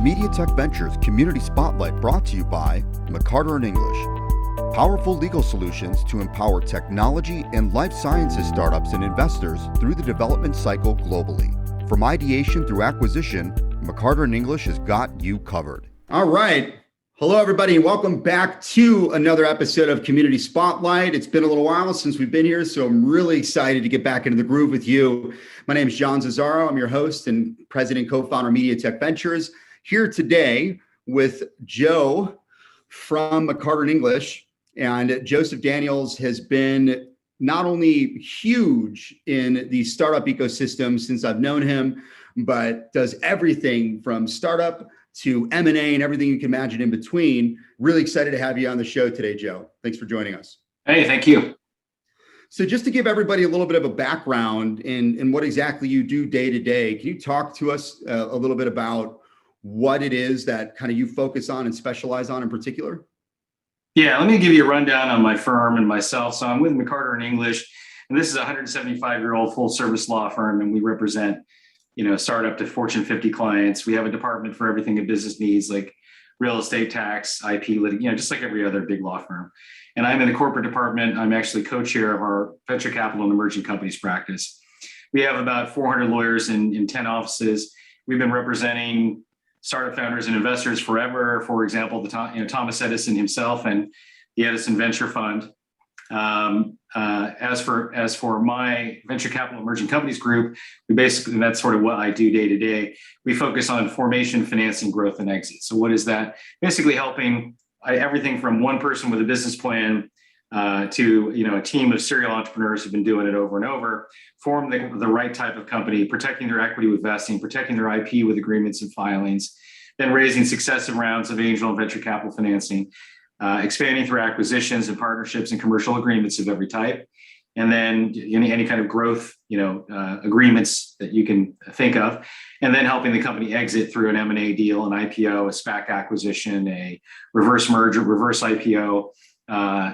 MediaTech Ventures Community Spotlight brought to you by McCarter and English. Powerful legal solutions to empower technology and life sciences startups and investors through the development cycle globally. From ideation through acquisition, McCarter and English has got you covered. All right. Hello, everybody, and welcome back to another episode of Community Spotlight. It's been a little while since we've been here, so I'm really excited to get back into the groove with you. My name is John Zazzaro. I'm your host and president and co-founder of MediaTech Ventures. Here today with Joe from McCarter and English. And Joseph Daniels has been not only huge in the startup ecosystem since I've known him, but does everything from startup to M&A and everything you can imagine in between. Really excited to have you on the show today, Joe. Thanks for joining us. Hey, thank you. So just to give everybody a little bit of a background in what exactly you do day to day, can you talk to us a little bit about what it is that kind of you focus on and specialize on in particular? Yeah, let me give you a rundown on my firm and myself. So I'm with McCarter and English, and this is a 175-year-old full-service law firm, and we represent, startup to Fortune 50 clients. We have a department for everything a business needs, like real estate, tax, IP, just like every other big law firm. And I'm in the corporate department. I'm actually co-chair of our venture capital and emerging companies practice. We have about 400 lawyers in 10 offices. We've been representing startup founders and investors forever. For example, Thomas Edison himself and the Edison Venture Fund. As for my venture capital emerging companies group, that's sort of what I do day to day. We focus on formation, financing, growth, and exit. So what is that? Basically helping everything from one person with a business plan to a team of serial entrepreneurs who've been doing it over and over, form the right type of company, protecting their equity with vesting, protecting their IP with agreements and filings, then raising successive rounds of angel and venture capital financing, expanding through acquisitions and partnerships and commercial agreements of every type, and then any kind of growth agreements that you can think of, and then helping the company exit through an M&A deal, an IPO, a SPAC acquisition, a reverse merger, reverse IPO,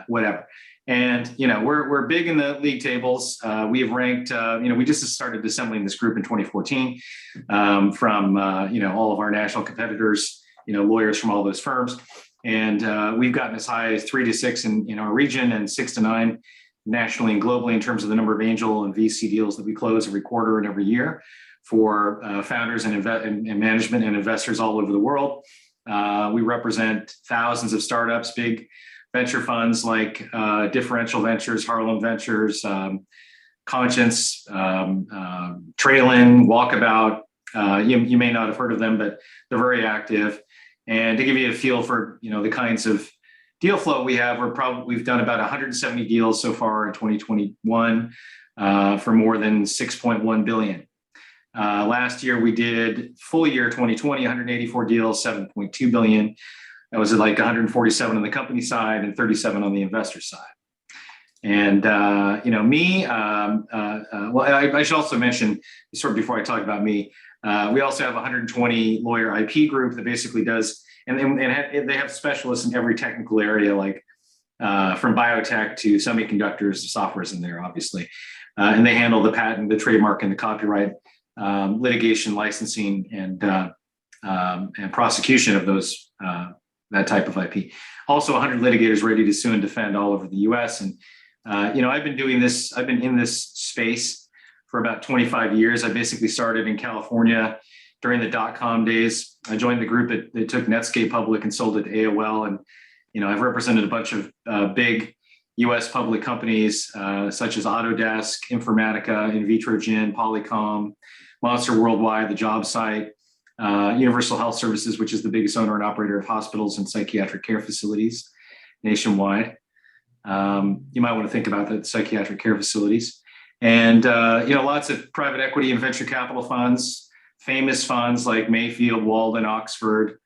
whatever. And we're big in the league tables. We have ranked. We just started assembling this group in 2014 from all of our national competitors, lawyers from all those firms, and we've gotten as high as 3 to 6 in our region and 6 to 9 nationally and globally in terms of the number of angel and VC deals that we close every quarter and every year for founders and management and investors all over the world. We represent thousands of startups, big venture funds like Differential Ventures, Harlem Ventures, Conscience, Trailin, Walkabout. You may not have heard of them, but they're very active. And to give you a feel for the kinds of deal flow we have, we've done about 170 deals so far in 2021 for more than 6.1 billion. Last year we did full year 2020, 184 deals, 7.2 billion. That was like 147 on the company side and 37 on the investor side. And, me, I should also mention, sort of before I talk about me, we also have a 120 lawyer IP group that basically does, and they have specialists in every technical area, like from biotech to semiconductors, software's in there, obviously. And they handle the patent, the trademark, and the copyright, litigation, licensing, and prosecution of those that type of IP. Also 100 litigators ready to sue and defend all over the US. And, I've been in this space for about 25 years. I basically started in California during the dot-com days. I joined the group that took Netscape public and sold it to AOL. And, I've represented a bunch of big US public companies, such as Autodesk, Informatica, Invitrogen, Polycom, Monster Worldwide, The Job Site, Universal Health Services, which is the biggest owner and operator of hospitals and psychiatric care facilities nationwide. You might want to think about the psychiatric care facilities. And, lots of private equity and venture capital funds, famous funds like Mayfield, Walden, Oxford,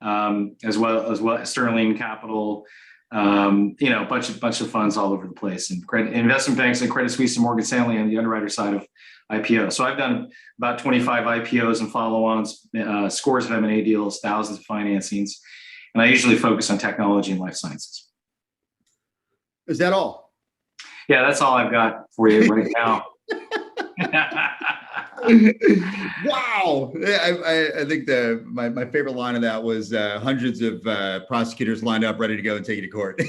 as well as Sterling Capital, a bunch of funds all over the place, and investment banks like Credit Suisse and Morgan Stanley on the underwriter side of IPO. So I've done about 25 IPOs and follow-ons, scores of M&A deals, thousands of financings, and I usually focus on technology and life sciences. Is that all? Yeah, that's all I've got for you right now. Wow. I think my favorite line of that was hundreds of prosecutors lined up ready to go and take you to court.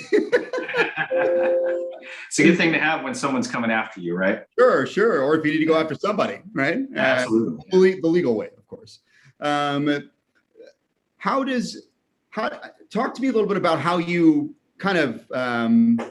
It's a good thing to have when someone's coming after you, right? Sure. Or if you need to go after somebody, right? Absolutely. The legal way, of course. Talk to me a little bit about how you kind of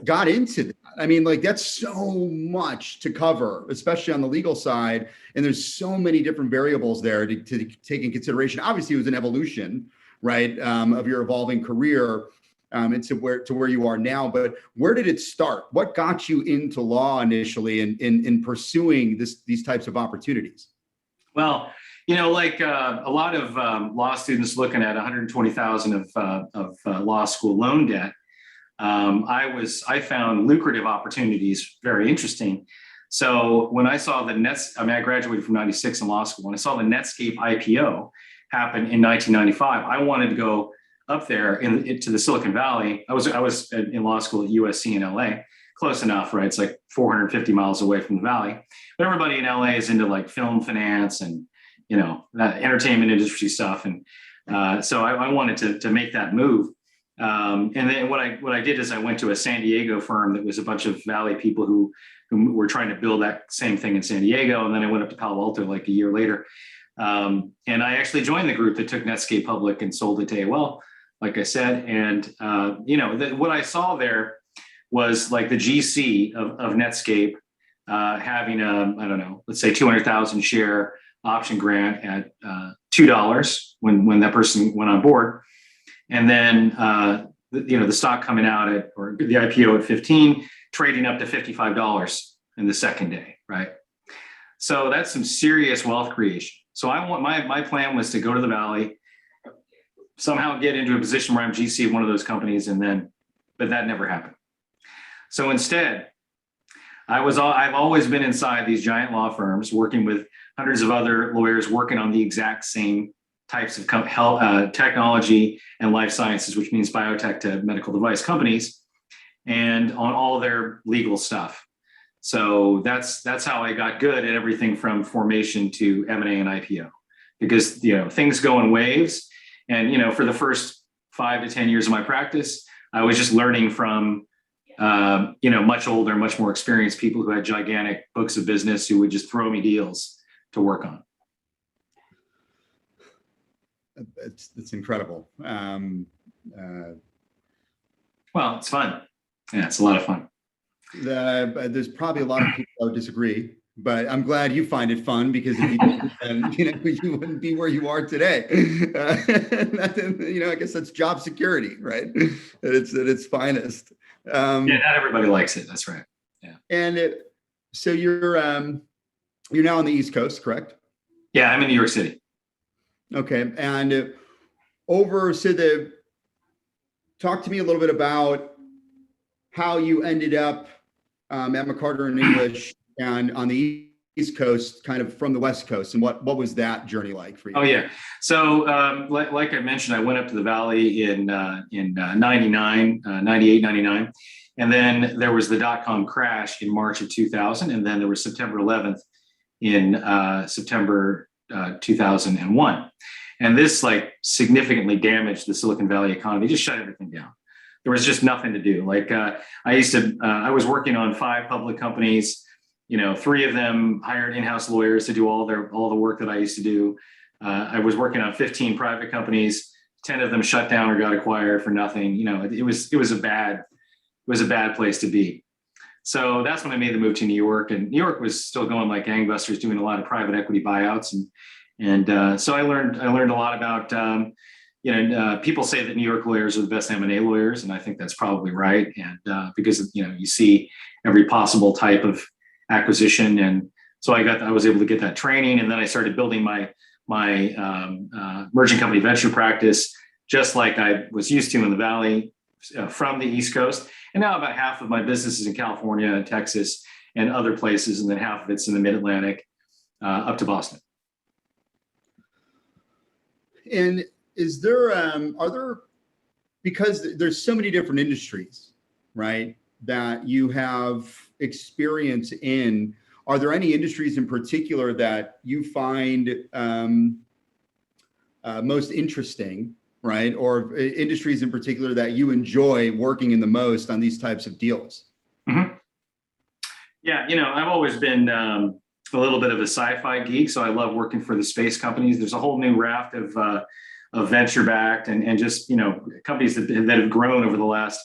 got into that. I mean, like, that's so much to cover, especially on the legal side. And there's so many different variables there to take in consideration. Obviously, it was an evolution, right, of your evolving career and to where you are now. But where did it start? What got you into law initially in pursuing these types of opportunities? Well, like a lot of law students looking at 120,000 of law school loan debt, I found lucrative opportunities very interesting. So when I saw I graduated from 96 in law school. When I saw the Netscape IPO happen in 1995, I wanted to go up there into the Silicon Valley. I was in law school at USC in LA, close enough, right? It's like 450 miles away from the Valley. But everybody in LA is into like film finance and that entertainment industry stuff. And so I wanted to make that move. And then what I did is I went to a San Diego firm that was a bunch of Valley people who were trying to build that same thing in San Diego. And then I went up to Palo Alto like a year later. And I actually joined the group that took Netscape public and sold it to AOL, like I said. And, what I saw there was like the GC of Netscape having let's say 200,000 share option grant at $2 when that person went on board. And then, the stock coming out or the IPO at 15, trading up to $55 in the second day, right? So that's some serious wealth creation. So my plan was to go to the Valley, somehow get into a position where I'm GC of one of those companies, but that never happened. So instead, I've always been inside these giant law firms, working with hundreds of other lawyers working on the exact same types of technology and life sciences, which means biotech to medical device companies, and on all their legal stuff. So that's how I got good at everything from formation to M&A and IPO, because things go in waves. And for the first 5 to 10 years of my practice, I was just learning from much older, much more experienced people who had gigantic books of business who would just throw me deals to work on. It's incredible. Well, it's fun. Yeah, it's a lot of fun. There's probably a lot of people who disagree, but I'm glad you find it fun, because if you didn't, then, you wouldn't be where you are today. I guess that's job security, right? At its finest. Not everybody likes it. That's right. Yeah. And so you're now on the East Coast, correct? Yeah, I'm in New York City. Okay. And talk to me a little bit about how you ended up at McCarter and English and on the East Coast, kind of from the West Coast, and what was that journey like for you? Oh yeah. So like I mentioned, I went up to the Valley in 98, 99. And then there was the dot-com crash in March of 2000. And then there was September 11th in September 2001. And this significantly damaged the Silicon Valley economy, just shut everything down. There was just nothing to do. I was working on 5 public companies, 3 of them hired in-house lawyers to do all the work that I used to do. I was working on 15 private companies, 10 of them shut down or got acquired for nothing. It was a bad place to be. So that's when I made the move to New York, and New York was still going like gangbusters, doing a lot of private equity buyouts. And so I learned a lot about, people say that New York lawyers are the best M&A lawyers, and I think that's probably right. And because you see every possible type of acquisition, and so I was able to get that training, and then I started building my merging company venture practice, just like I was used to in the Valley, from the East Coast. And now about half of my business is in California and Texas and other places, and then half of it's in the Mid-Atlantic up to Boston. And is there, because there's so many different industries, right, that you have experience in, are there any industries in particular that you find most interesting, right? Or industries in particular that you enjoy working in the most on these types of deals? Mm-hmm. Yeah, I've always been a little bit of a sci-fi geek, so I love working for the space companies. There's a whole new raft of venture-backed and just companies that have grown over the last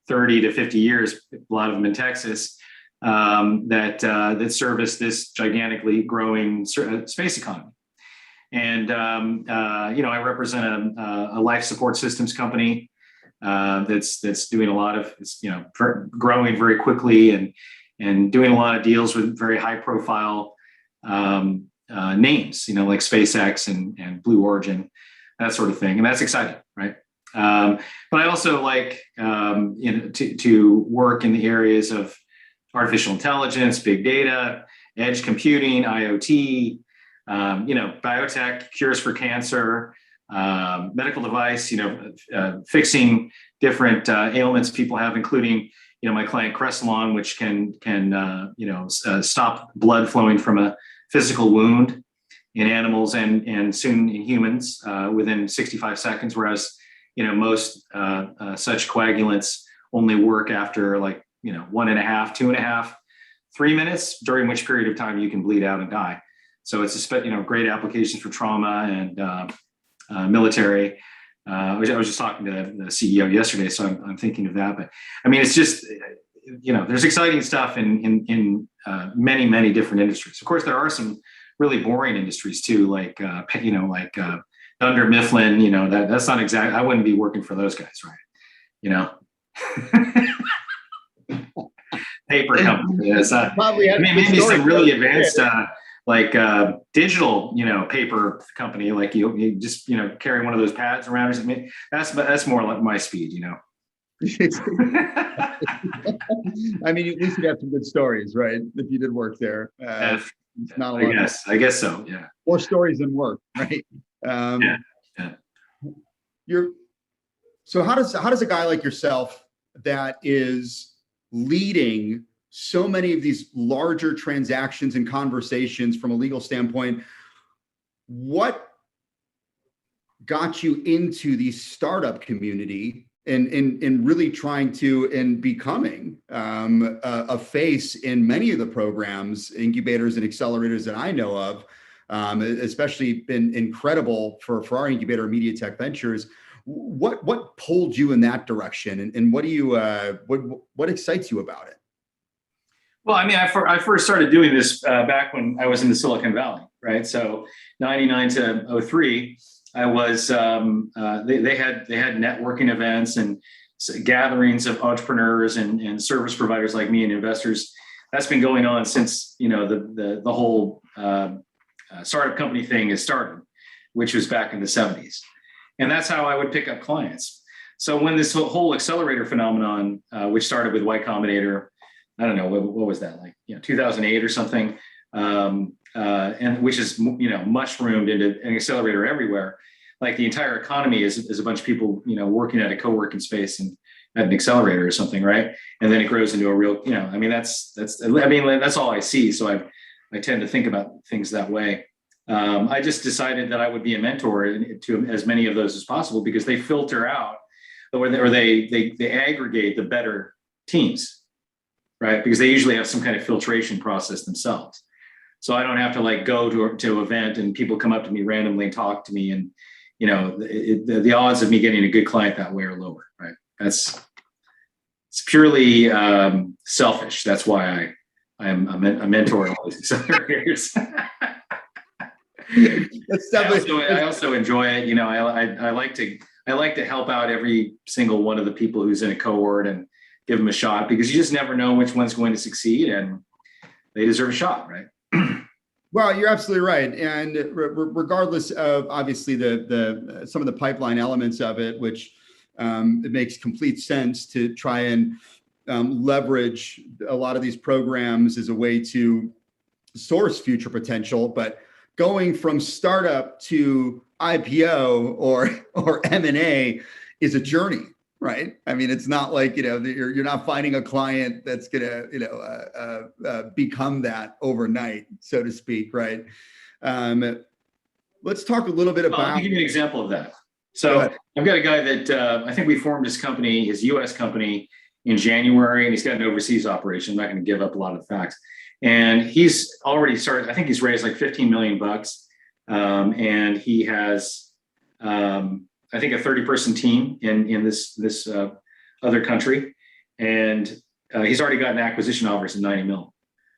30 to 50 years. A lot of them in Texas that service this gigantically growing space economy. And I represent a life support systems company that's doing a lot of growing very quickly and doing a lot of deals with very high profile names, like SpaceX and Blue Origin, that sort of thing. And that's exciting, right? But I also like to work in the areas of artificial intelligence, big data, edge computing, IoT, biotech, cures for cancer, medical device, fixing different ailments people have, including my client Cressalon, which can stop blood flowing from a physical wound in animals and soon in humans within 65 seconds, whereas most such coagulants only work after 1.5, 2.5, 3 minutes, during which period of time you can bleed out and die. So it's a great applications for trauma and military. I was just talking to the CEO yesterday, so I'm thinking of that. But I mean, it's just there's exciting stuff in many, many different industries. Of course, there are some really boring industries too, like Dunder Mifflin. That's not exact. I wouldn't be working for those guys, right? Paper company. Yes, maybe some really advanced. Digital, paper company, like you just, carry one of those pads around. I mean, that's more like my speed, I mean, at least you have some good stories, right? If you did work there, it's not a lot. I guess so. Yeah. More stories than work, right? Yeah. So how does a guy like yourself that is leading so many of these larger transactions and conversations from a legal standpoint, what got you into the startup community and really trying to and becoming a face in many of the programs, incubators and accelerators that I know of, especially been incredible for our incubator MediaTech Ventures. What pulled you in that direction, and what do you what excites you about it? Well, I mean, I first started doing this back when I was in the Silicon Valley, right? So 99 to 03, I was they had networking events and gatherings of entrepreneurs and service providers like me and investors. That's been going on since the whole startup company thing has started, which was back in the 70s, and that's how I would pick up clients. So when this whole accelerator phenomenon, which started with Y Combinator, I don't know, what was that, 2008 or something, and which is mushroomed into an accelerator everywhere. Like the entire economy is a bunch of people working at a co-working space and at an accelerator or something, right? And then it grows into a real, that's all I see. So I tend to think about things that way. I just decided that I would be a mentor to as many of those as possible, because they filter out or they aggregate the better teams. Right, because they usually have some kind of filtration process themselves, so I don't have to go to an event and people come up to me randomly and talk to me, and the odds of me getting a good client that way are lower. Right, it's purely selfish. That's why I am a mentor in all these accelerators. I also enjoy it. I like to help out every single one of the people who's in a cohort and give them a shot, because you just never know which one's going to succeed, and they deserve a shot, right? Well, you're absolutely right. And regardless of obviously the some of the pipeline elements of it, which it makes complete sense to try and leverage a lot of these programs as a way to source future potential. But going from startup to IPO or M&A is a journey. right? I mean, it's not like, you're not finding a client that's going to, become that overnight, so to speak, right? Let's talk a little bit Well, let about. me give you an example of that. Go So ahead. I've got a guy that I think we formed his company, his US company, in January, and he's got an overseas operation. I'm not going to give up a lot of the facts. And he's already started, I think he's raised like 15 million bucks. And he has, I think, a 30-person team in this other country. And he's already gotten acquisition offers of 90 mil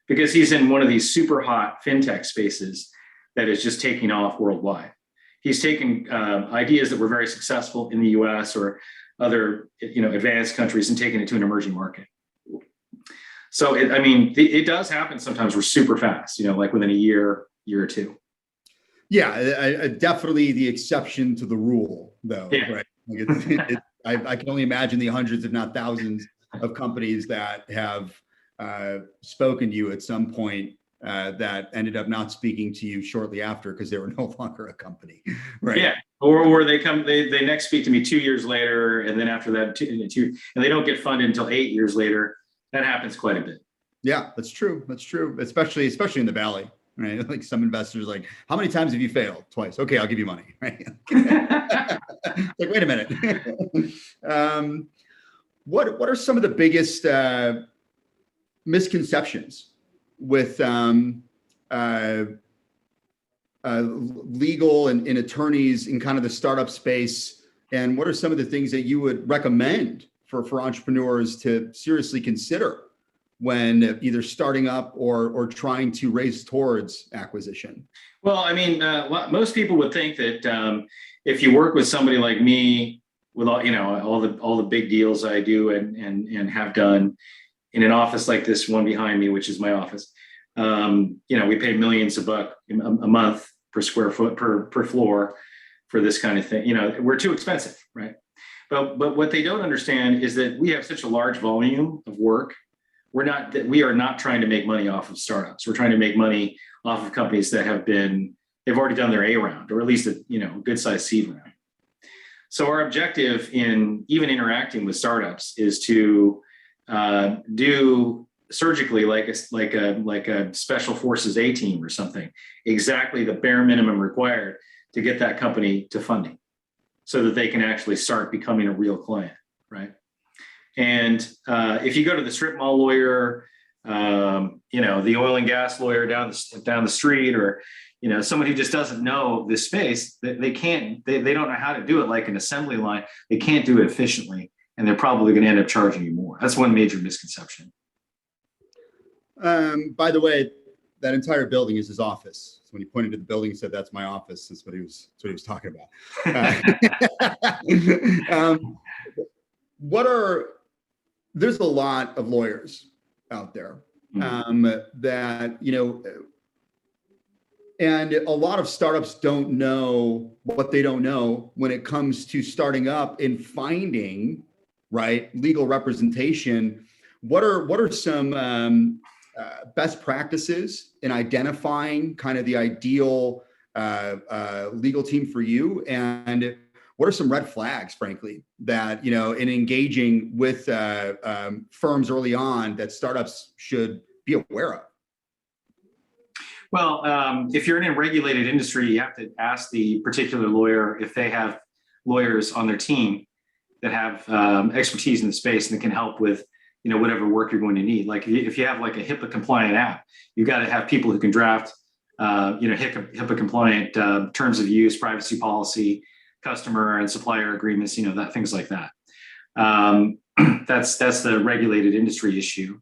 because he's in one of these super hot fintech spaces that is just taking off worldwide. He's taken ideas that were very successful in the US or other advanced countries and taking it to an emerging market. So, it does happen sometimes. We're super fast, like within a year or two. Yeah, definitely the exception to the rule, though, Yeah. right? Like I can only imagine the hundreds, if not thousands, of companies that have spoken to you at some point that ended up not speaking to you shortly after because they were no longer a company, right? Yeah, or they next speak to me 2 years later, and then after that, and they don't get funded until 8 years later. That happens quite a bit. Yeah, that's true. That's true, especially in the Valley. Right, like some investors, like, how many times have you failed? Twice. Okay, I'll give you money. Right? Like, wait a minute. What are some of the biggest misconceptions with legal and attorneys in kind of the startup space? And what are some of the things that you would recommend for entrepreneurs to seriously consider when either starting up or trying to race towards acquisition? Well, most people would think that if you work with somebody like me, with all the big deals I do and have done in an office like this one behind me, which is my office, we pay millions a month per square foot per floor for this kind of thing. We're too expensive, right? But what they don't understand is that we have such a large volume of work. We are not trying to make money off of startups. We're trying to make money off of companies that they've already done their A round, or at least a good sized seed round. So our objective in even interacting with startups is to do surgically, like a special forces A team or something, exactly the bare minimum required to get that company to funding, so that they can actually start becoming a real client, right? And if you go to the strip mall lawyer, the oil and gas lawyer down the street, or someone who just doesn't know this space, they don't know how to do it like an assembly line. They can't do it efficiently, and they're probably going to end up charging you more. That's one major misconception. By the way, that entire building is his office. So when he pointed to the building, he said, "That's my office." That's what he was talking about. There's a lot of lawyers out there that, and a lot of startups don't know what they don't know when it comes to starting up and finding, right, legal representation. What are some best practices in identifying kind of the ideal legal team for you? And what are some red flags, frankly, that, in engaging with firms early on that startups should be aware of? Well, if you're in a regulated industry, you have to ask the particular lawyer if they have lawyers on their team that have expertise in the space and that can help with, whatever work you're going to need. Like if you have like a HIPAA compliant app, you've got to have people who can draft, HIPAA compliant terms of use, privacy policy, customer and supplier agreements, things like that. That's the regulated industry issue.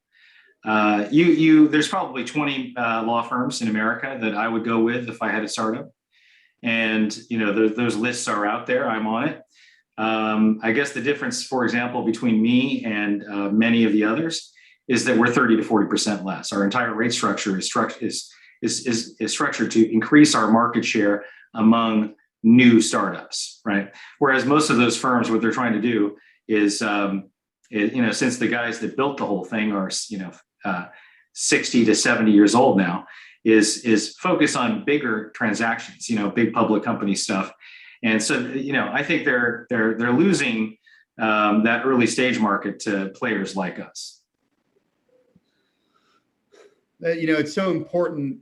There's probably 20 law firms in America that I would go with if I had a startup, and those lists are out there. I'm on it. I guess the difference, for example, between me and many of the others is that we're 30 to 40% less. Our entire rate structure is structured to increase our market share among new startups, right? Whereas most of those firms, what they're trying to do is, since the guys that built the whole thing are, 60 to 70 years old now, is focus on bigger transactions, big public company stuff. And so, I think they're losing that early stage market to players like us. It's so important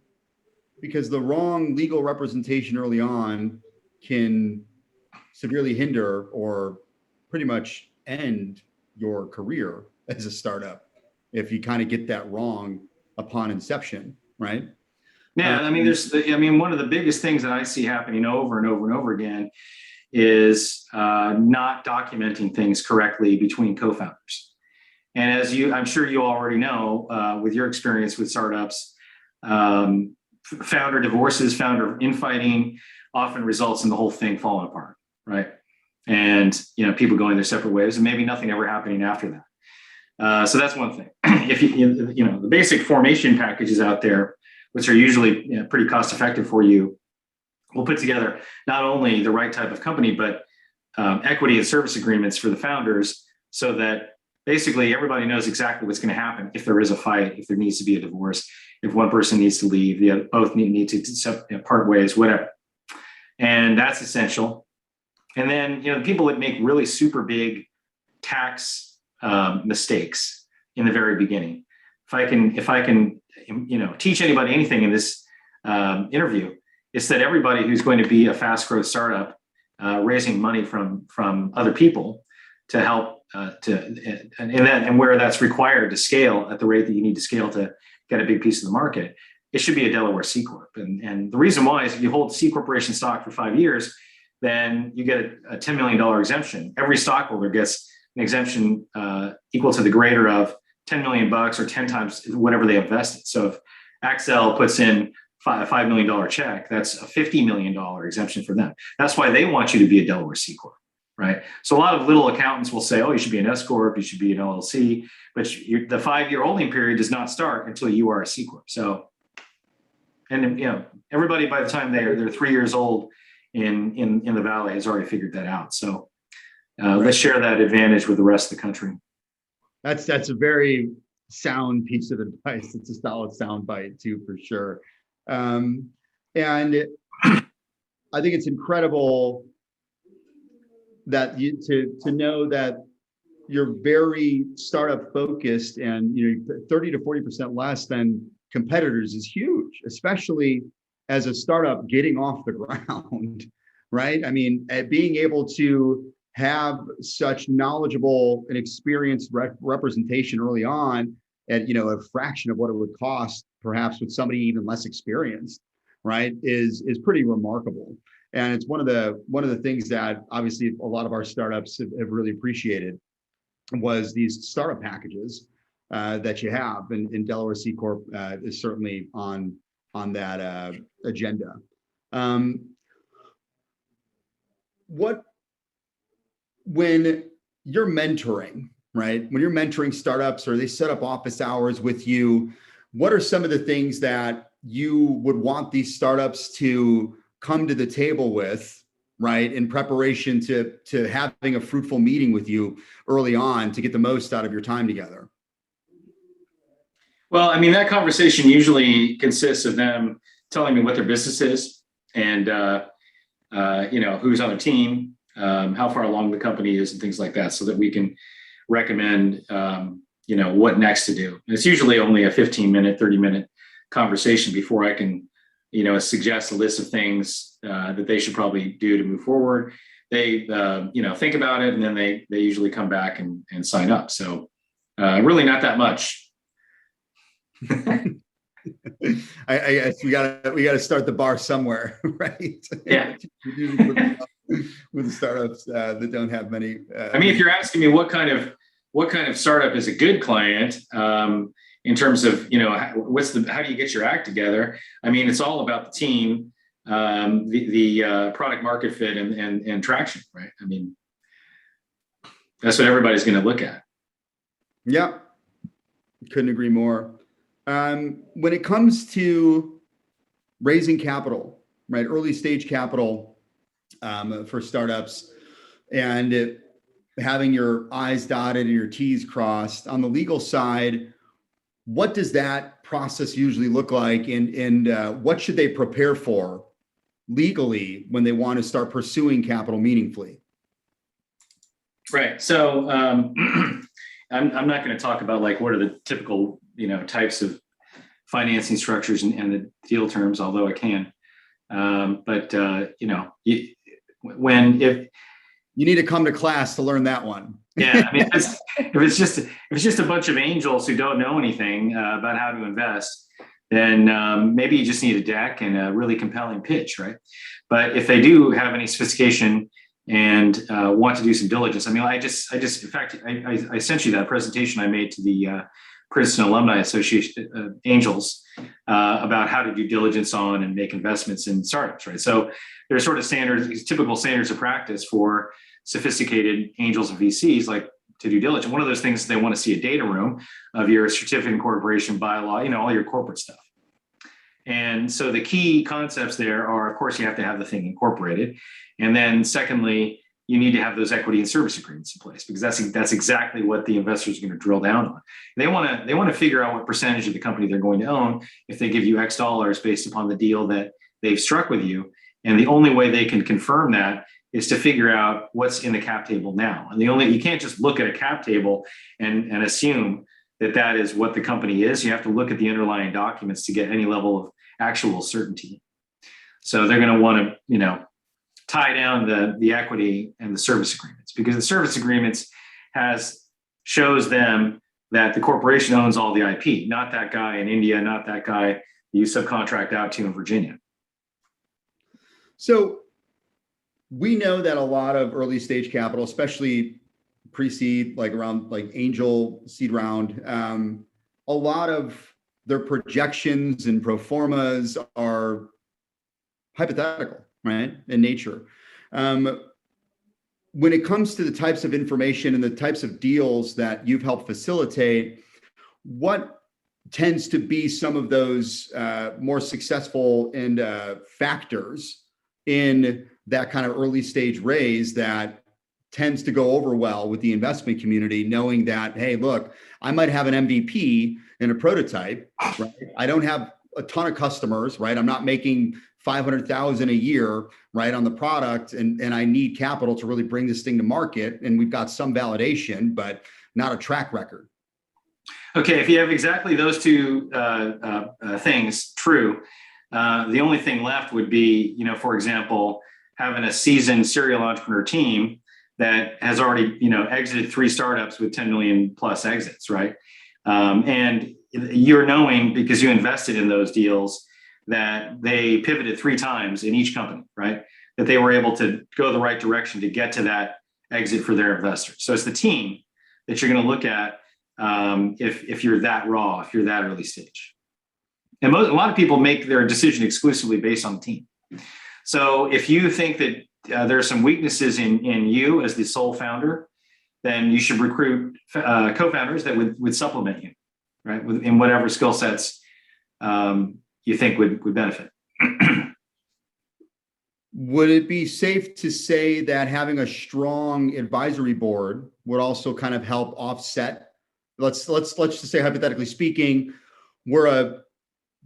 because the wrong legal representation early on can severely hinder or pretty much end your career as a startup if you kind of get that wrong upon inception, right? Yeah, I mean, one of the biggest things that I see happening over and over and over again is not documenting things correctly between co-founders. And as I'm sure you already know, with your experience with startups, founder divorces, founder infighting often results in the whole thing falling apart, right? And people going their separate ways, and maybe nothing ever happening after that. So that's one thing. If the basic formation packages out there, which are usually pretty cost effective for you, will put together not only the right type of company, but equity and service agreements for the founders, so that basically everybody knows exactly what's going to happen if there is a fight, if there needs to be a divorce, if one person needs to leave, both need to part ways, whatever. And that's essential. And then, the people that make really super big tax mistakes in the very beginning. If I can, teach anybody anything in this interview, it's that everybody who's going to be a fast growth startup raising money from other people to help and where that's required to scale at the rate that you need to scale to get a big piece of the market, it should be a Delaware C Corp. And the reason why is if you hold C Corporation stock for 5 years, then you get a $10 million exemption. Every stockholder gets an exemption equal to the greater of $10 million or 10 times whatever they invested. So if Axel puts in a $5 million check, that's a $50 million exemption for them. That's why they want you to be a Delaware C Corp, right? So a lot of little accountants will say, oh, you should be an S Corp, you should be an LLC, but the 5-year holding period does not start until you are a C Corp. So, and everybody by the time they're 3 years old in the Valley has already figured that out. So let's share that advantage with the rest of the country. That's a very sound piece of advice. It's a solid sound bite too, for sure. And I think it's incredible that to know that you're very startup focused, and 30 to 40% less than competitors is huge, especially as a startup getting off the ground, right? I mean, being able to have such knowledgeable and experienced representation early on at a fraction of what it would cost, perhaps with somebody even less experienced, right, is pretty remarkable. And it's one of the things that obviously a lot of our startups have really appreciated was these startup packages that you have, and Delaware C Corp is certainly on that agenda. When you're mentoring, right? When you're mentoring startups or they set up office hours with you, what are some of the things that you would want these startups to come to the table with, right, in preparation to having a fruitful meeting with you early on to get the most out of your time together? Well, I mean, that conversation usually consists of them telling me what their business is and, who's on their team, how far along the company is and things like that, so that we can recommend, what next to do. And it's usually only a 15-minute, 30-minute conversation before I can, suggest a list of things that they should probably do to move forward. They, think about it, and then they usually come back and sign up. So really not that much. I guess we gotta start the bar somewhere, right? Yeah. with the startups that don't have many. I mean, if you're asking me what kind of startup is a good client, in terms of how do you get your act together? I mean, it's all about the team, the product market fit and traction, right? I mean, that's what everybody's going to look at. Yeah, couldn't agree more. When it comes to raising capital, right, early stage capital for startups, and having your I's dotted and your T's crossed on the legal side, what does that process usually look like, and what should they prepare for legally when they want to start pursuing capital meaningfully? Right. So I'm not going to talk about like what are the typical types of financing structures and the deal terms, although I can. But when if you need to come to class to learn that one. Yeah, I mean, if it's just a bunch of angels who don't know anything about how to invest, then maybe you just need a deck and a really compelling pitch, right? But if they do have any sophistication and want to do some diligence, I mean, I just in fact, I sent you that presentation I made to the Princeton Alumni Association Angels about how to do diligence on and make investments in startups, right? So there's sort of typical standards of practice for sophisticated angels and VCs, like to do diligence. One of those things, they want to see a data room of your certificate of incorporation, bylaw, all your corporate stuff. And so the key concepts there are, of course, you have to have the thing incorporated. And then secondly, you need to have those equity and service agreements in place, because that's exactly what the investors are going to drill down on. They want to figure out what percentage of the company they're going to own if they give you X dollars based upon the deal that they've struck with you. And the only way they can confirm that is to figure out what's in the cap table now. And you can't just look at a cap table and assume that is what the company is. You have to look at the underlying documents to get any level of actual certainty. So they're going to want to, tie down the equity and the service agreements, because the service agreements shows them that the corporation owns all the IP, not that guy in India, not that guy you subcontract out to in Virginia. So we know that a lot of early stage capital, especially pre-seed, like around like angel seed round, a lot of their projections and pro formas are hypothetical, right, in nature. When it comes to the types of information and the types of deals that you've helped facilitate, what tends to be some of those more successful and factors in that kind of early stage raise that tends to go over well with the investment community, knowing that, hey, look, I might have an MVP and a prototype, right? I don't have a ton of customers, right? I'm not making 500,000 a year, right, on the product, and I need capital to really bring this thing to market. And we've got some validation, but not a track record. Okay, if you have exactly those two things true, the only thing left would be, for example, having a seasoned serial entrepreneur team that has already, exited 3 startups with 10 million plus exits, right? And you're knowing, because you invested in those deals, that they pivoted 3 times in each company, right? That they were able to go the right direction to get to that exit for their investors. So it's the team that you're going to look at if you're that raw, if you're that early stage. And a lot of people make their decision exclusively based on the team. So if you think that there are some weaknesses in you as the sole founder, then you should recruit co-founders that would supplement you, right, in whatever skill sets you think would benefit. Would it be safe to say that having a strong advisory board would also kind of help offset? Let's just say, hypothetically speaking, we're a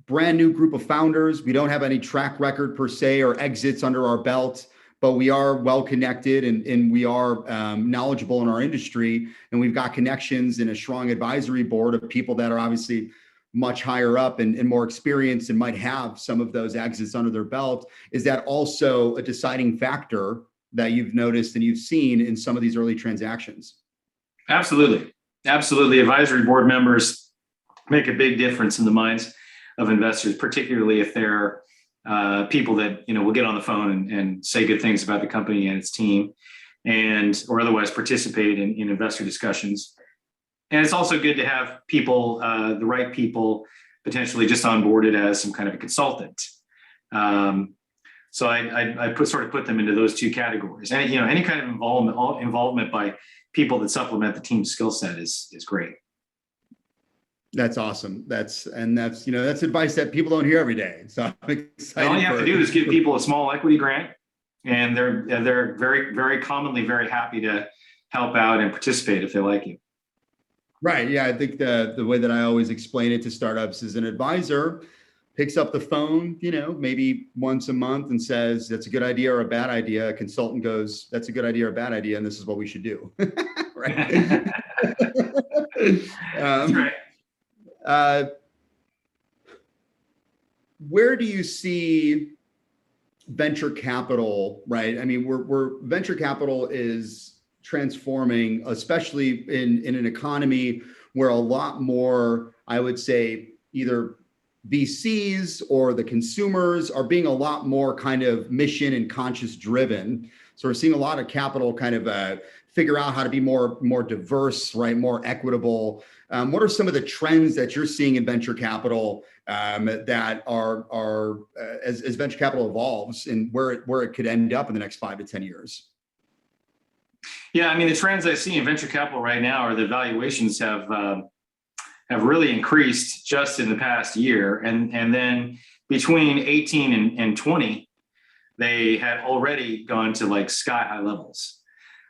brand new group of founders. We don't have any track record per se or exits under our belt, but we are well connected and we are knowledgeable in our industry, and we've got connections in a strong advisory board of people that are obviously much higher up and more experienced and might have some of those exits under their belt. Is that also a deciding factor that you've noticed and you've seen in some of these early transactions? Absolutely. Advisory board members make a big difference in the minds of investors, particularly if they're people that will get on the phone and say good things about the company and its team, or otherwise participate in investor discussions. And it's also good to have people, the right people, potentially just onboarded as some kind of a consultant. So I put them into those 2 categories. And any kind of involvement by people that supplement the team's skill set is great. That's awesome. That's advice that people don't hear every day. So I'm excited. All you have to do is give people a small equity grant, and they're very, very commonly very happy to help out and participate if they like you. Right. Yeah. I think the way that I always explain it to startups is an advisor picks up the phone, maybe once a month and says, that's a good idea or a bad idea. A consultant goes, that's a good idea or a bad idea, and this is what we should do. Right. That's right. Where do you see venture capital, right? I mean, we're venture capital is transforming, especially in an economy where a lot more, I would say, either VCs or the consumers are being a lot more kind of mission and conscious driven. So we're seeing a lot of capital kind of figure out how to be more diverse, right? More equitable. What are some of the trends that you're seeing in venture capital that are as venture capital evolves and where it could end up in the next 5 to 10 years? Yeah, I mean, the trends I see in venture capital right now are the valuations have really increased just in the past year, and then between 18 and 20, they had already gone to like sky high levels.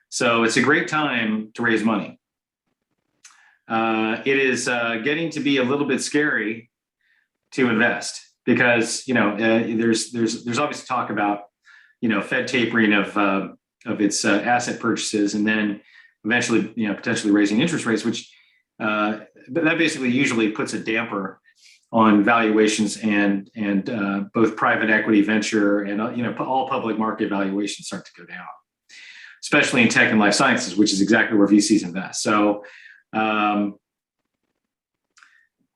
So it's a great time to raise money. It is getting to be a little bit scary to invest because there's obviously talk about Fed tapering of its asset purchases and then eventually potentially raising interest rates, which but that basically usually puts a damper on valuations and both private equity, venture, and all public market valuations start to go down, especially in tech and life sciences, which is exactly where VCs invest. So,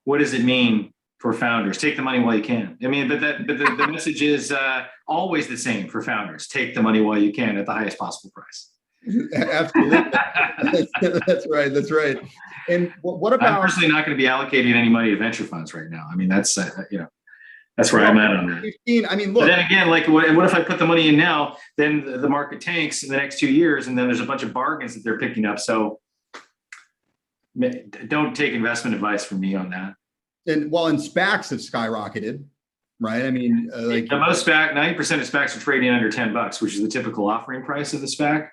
what does it mean for founders? Take the money while you can. I mean, but the message is always the same for founders: take the money while you can at the highest possible price. Absolutely, that's right. That's right. And what about? I'm personally not going to be allocating any money to venture funds right now. I mean, that's that's where I'm at on that. I mean, look. But then again, like, what if I put the money in now? Then the market tanks in the next 2 years, and then there's a bunch of bargains that they're picking up. So, don't take investment advice from me on that. And SPACs have skyrocketed, right? I mean, like the most SPAC, 90% of SPACs are trading under $10, which is the typical offering price of the SPAC,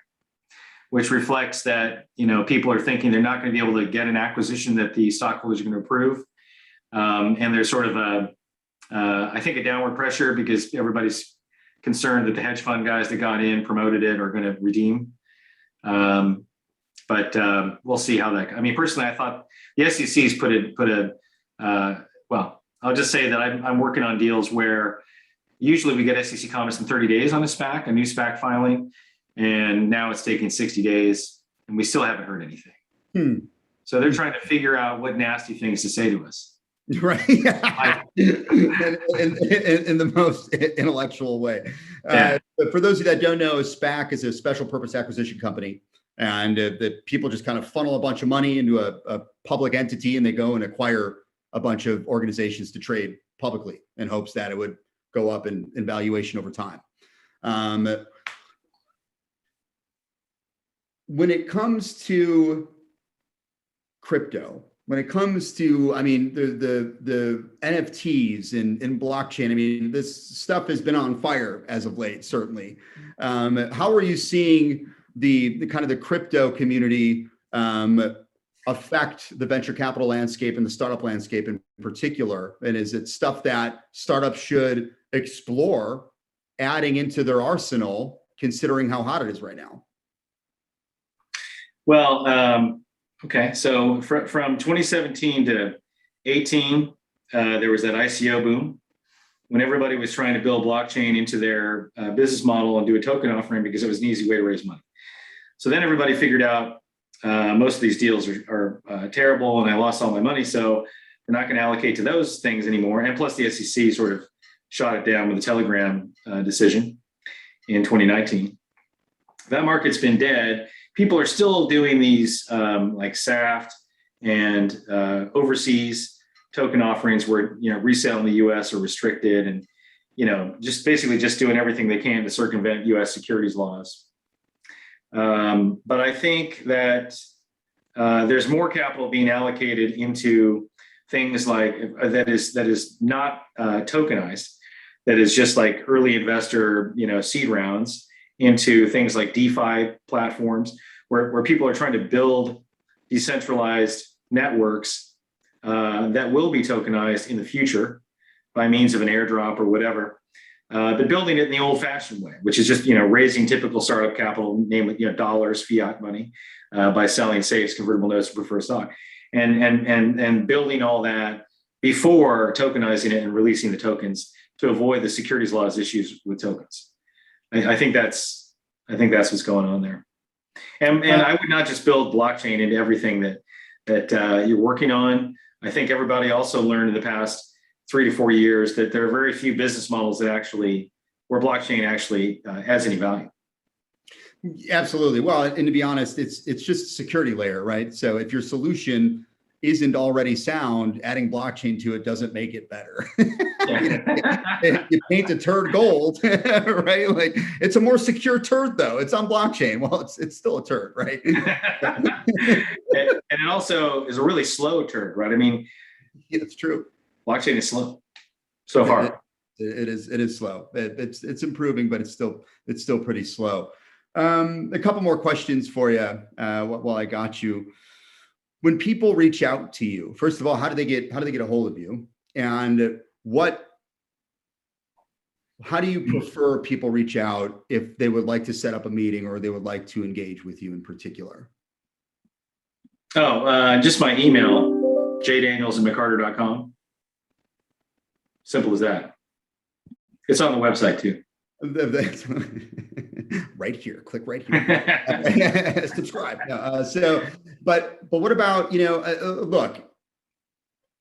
which reflects that people are thinking they're not going to be able to get an acquisition that the stockholders are going to approve, and there's sort of I think a downward pressure because everybody's concerned that the hedge fund guys that got in, promoted it, are going to redeem. But we'll see how that. I mean, personally, I thought the SEC's put a. Well, I'll just say that I'm working on deals where usually we get SEC comments in 30 days on a SPAC, a new SPAC filing, and now it's taking 60 days, and we still haven't heard anything. So they're trying to figure out what nasty things to say to us. Right. in the most intellectual way. Yeah. But for those of you that don't know, a SPAC is a special purpose acquisition company. And that people just kind of funnel a bunch of money into a public entity and they go and acquire a bunch of organizations to trade publicly in hopes that it would go up in valuation over time. When it comes to crypto, when it comes to, I mean, the NFTs and blockchain, I mean, this stuff has been on fire as of late, certainly. How are you seeing the kind of the crypto community affect the venture capital landscape and the startup landscape in particular? And is it stuff that startups should explore adding into their arsenal, considering how hot it is right now? Well, okay. So from 2017 to 18, there was that ICO boom when everybody was trying to build blockchain into their business model and do a token offering because it was an easy way to raise money. So then everybody figured out most of these deals are terrible and I lost all my money. So we're not going to allocate to those things anymore. And plus the SEC sort of shot it down with a Telegram decision in 2019. That market's been dead. People are still doing these like SAFT and overseas token offerings where, resale in the US are restricted and, just basically just doing everything they can to circumvent US securities laws. But I think that there's more capital being allocated into things like that is not tokenized, that is just like early investor, seed rounds into things like DeFi platforms where people are trying to build decentralized networks that will be tokenized in the future. by means of an airdrop or whatever. But building it in the old-fashioned way, which is just raising typical startup capital, namely dollars, fiat money, by selling safes, convertible notes, preferred stock, and building all that before tokenizing it and releasing the tokens to avoid the securities laws issues with tokens. I think that's what's going on there. And I would not just build blockchain into everything that you're working on. I think everybody also learned in the past 3 to 4 years that there are very few business models where blockchain actually adds any value. Absolutely. Well, and to be honest, it's just a security layer, right? So if your solution isn't already sound, adding blockchain to it doesn't make it better. You paint a turd gold, right? Like, it's a more secure turd, though. It's on blockchain. Well, it's still a turd, right? And it also is a really slow turd, right? I mean, yeah, it's true. Blockchain is slow so far. It is slow. It's improving, but it's still pretty slow. A couple more questions for you while I got you. When people reach out to you, first of all, how do they get a hold of you? And how do you prefer people reach out if they would like to set up a meeting or they would like to engage with you in particular? Just my email, jdaniels@mccarter.com. Simple as that. It's on the website too. Right here, click right here. Subscribe. But what about, look,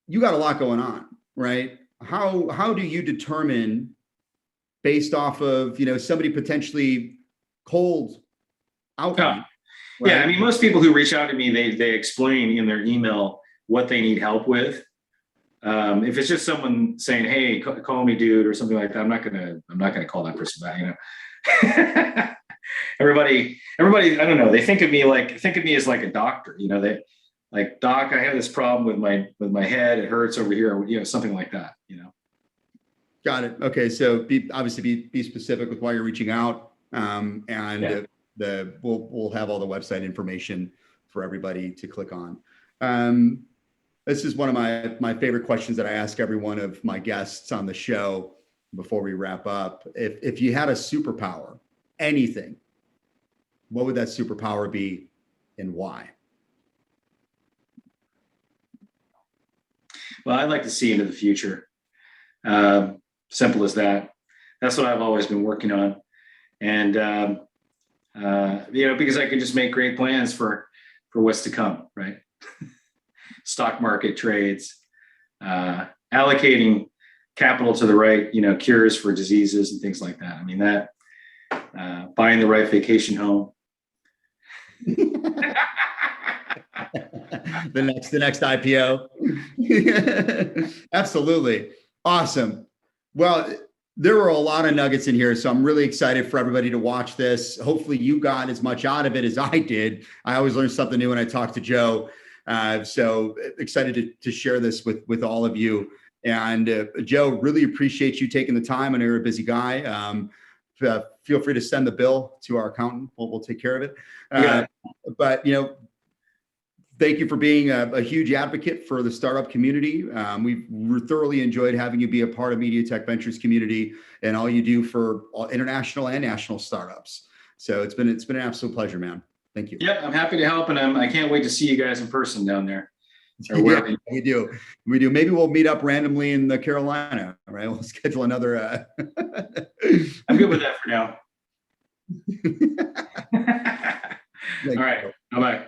you got a lot going on, right? How do you determine, based off of, somebody potentially cold outcome? Right? Yeah, I mean, most people who reach out to me, they explain in their email what they need help with. If it's just someone saying, "Hey, call me, dude," or something like that, I'm not gonna call that person back. Everybody, I don't know. They think of me as like a doctor. They like, "Doc, I have this problem with my head. It hurts over here," something like that. Got it. Okay, so be specific with why you're reaching out, we'll have all the website information for everybody to click on. This is one of my favorite questions that I ask every one of my guests on the show before we wrap up. If you had a superpower, anything, what would that superpower be and why? Well, I'd like to see into the future. Simple as that. That's what I've always been working on. And, because I can just make great plans for what's to come, right? Stock market trades, allocating capital to the right, cures for diseases and things like that. I mean, that buying the right vacation home. the next IPO. Absolutely. Awesome. Well, there were a lot of nuggets in here, so I'm really excited for everybody to watch this. Hopefully you got as much out of it as I did. I always learn something new when I talk to Joe. So excited to share this with all of you. And Joe, really appreciate you taking the time. I know you're a busy guy. Feel free to send the bill to our accountant. We'll take care of it. But thank you for being a huge advocate for the startup community. We've thoroughly enjoyed having you be a part of MediaTech Ventures community and all you do for all international and national startups. So it's been an absolute pleasure, man. Thank you. Yep, I'm happy to help, and I can't wait to see you guys in person down there. Yeah, we do. Maybe we'll meet up randomly in the Carolina. All right, we'll schedule another. I'm good with that for now. All right. Bye-bye.